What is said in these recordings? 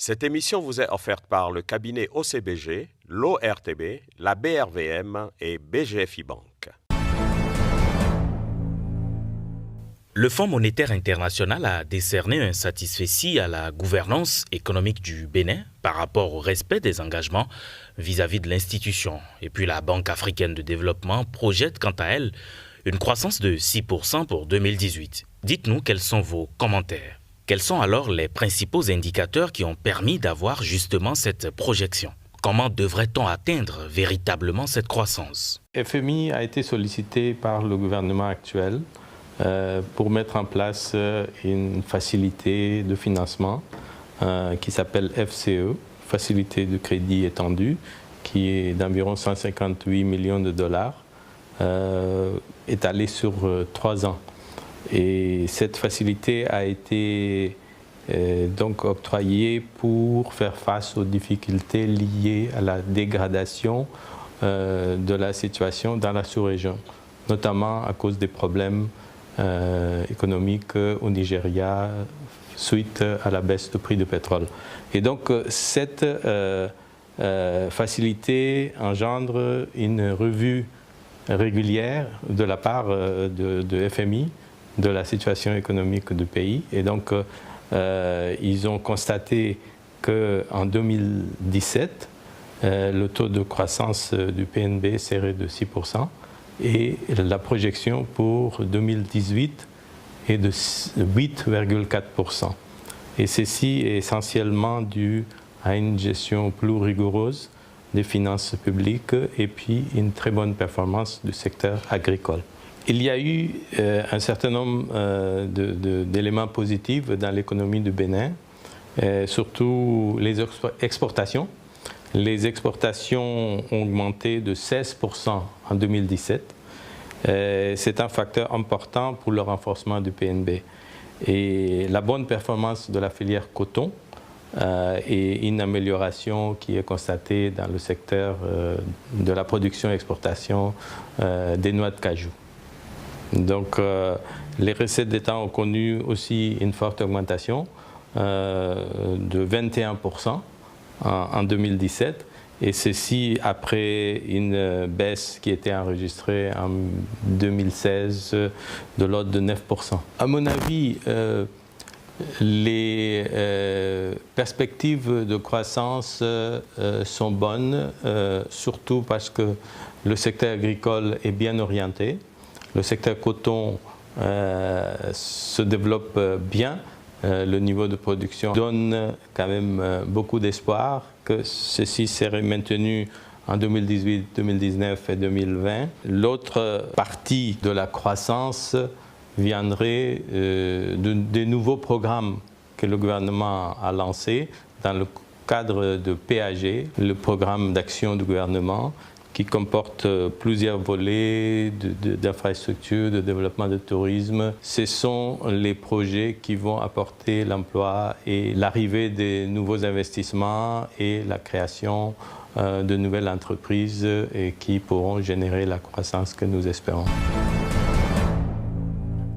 Cette émission vous est offerte par le cabinet OCBG, l'ORTB, la BRVM et BGFI Banque. Le Fonds monétaire international a décerné un satisfecit à la gouvernance économique du Bénin par rapport au respect des engagements vis-à-vis de l'institution. Et puis la Banque africaine de développement projette quant à elle une croissance de 6% pour 2018. Dites-nous quels sont vos commentaires. Quels sont alors les principaux indicateurs qui ont permis d'avoir justement cette projection? Comment devrait-on atteindre véritablement cette croissance? FMI a été sollicité par le gouvernement actuel pour mettre en place une facilité de financement qui s'appelle FCE, Facilité de crédit étendu, qui est d'environ 158 millions de dollars, étalée sur 3 ans. Et cette facilité a été donc octroyée pour faire face aux difficultés liées à la dégradation de la situation dans la sous-région, notamment à cause des problèmes économiques au Nigeria suite à la baisse du prix du pétrole. Et donc cette facilité engendre une revue régulière de la part de FMI de la situation économique du pays. Et donc ils ont constaté qu'en 2017, le taux de croissance du PNB serait de 6%. Et la projection pour 2018 est de 8,4%. Et ceci est essentiellement dû à une gestion plus rigoureuse des finances publiques et puis une très bonne performance du secteur agricole. Il y a eu un certain nombre d'éléments positifs dans l'économie du Bénin, surtout les exportations. Les exportations ont augmenté de 16% en 2017. C'est un facteur important pour le renforcement du PNB. Et la bonne performance de la filière coton et une amélioration qui est constatée dans le secteur de la production et exportation des noix de cajou. Donc les recettes d'État ont connu aussi une forte augmentation de 21%. En 2017, et ceci après une baisse qui était enregistrée en 2016 de l'ordre de 9%. À mon avis, les perspectives de croissance sont bonnes, surtout parce que le secteur agricole est bien orienté, le secteur coton se développe bien. Le niveau de production donne quand même beaucoup d'espoir que ceci serait maintenu en 2018, 2019 et 2020. L'autre partie de la croissance viendrait des nouveaux programmes que le gouvernement a lancés dans le cadre de PAG, le programme d'action du gouvernement, qui comporte plusieurs volets d'infrastructures, de développement de tourisme. Ce sont les projets qui vont apporter l'emploi et l'arrivée des nouveaux investissements et la création de nouvelles entreprises et qui pourront générer la croissance que nous espérons.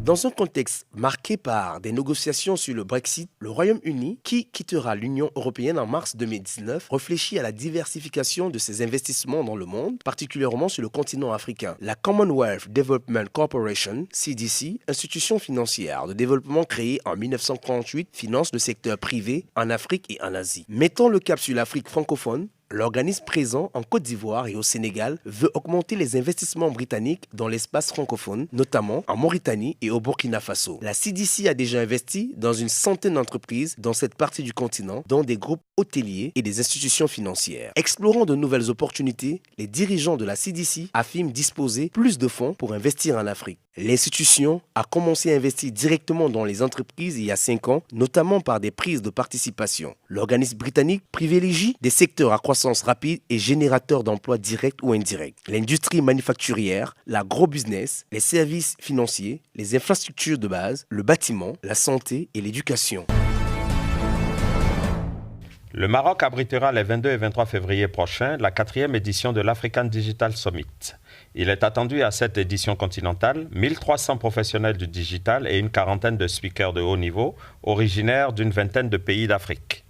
Dans un contexte marqué par des négociations sur le Brexit, le Royaume-Uni, qui quittera l'Union européenne en mars 2019, réfléchit à la diversification de ses investissements dans le monde, particulièrement sur le continent africain. La Commonwealth Development Corporation, CDC, institution financière de développement créée en 1948, finance le secteur privé en Afrique et en Asie. Mettant le cap sur l'Afrique francophone, l'organisme présent en Côte d'Ivoire et au Sénégal veut augmenter les investissements britanniques dans l'espace francophone, notamment en Mauritanie et au Burkina Faso. La CDC a déjà investi dans une centaine d'entreprises dans cette partie du continent, dont des groupes hôteliers et des institutions financières. Explorant de nouvelles opportunités, les dirigeants de la CDC affirment disposer plus de fonds pour investir en Afrique. L'institution a commencé à investir directement dans les entreprises il y a 5 ans, notamment par des prises de participation. L'organisme britannique privilégie des secteurs à croissance rapide et générateurs d'emplois directs ou indirects. L'industrie manufacturière, l'agro-business, les services financiers, les infrastructures de base, le bâtiment, la santé et l'éducation. Le Maroc abritera les 22 et 23 février prochains la 4e édition de l'African Digital Summit. Il est attendu à cette édition continentale 1300 professionnels du digital et une quarantaine de speakers de haut niveau originaires d'une vingtaine de pays d'Afrique.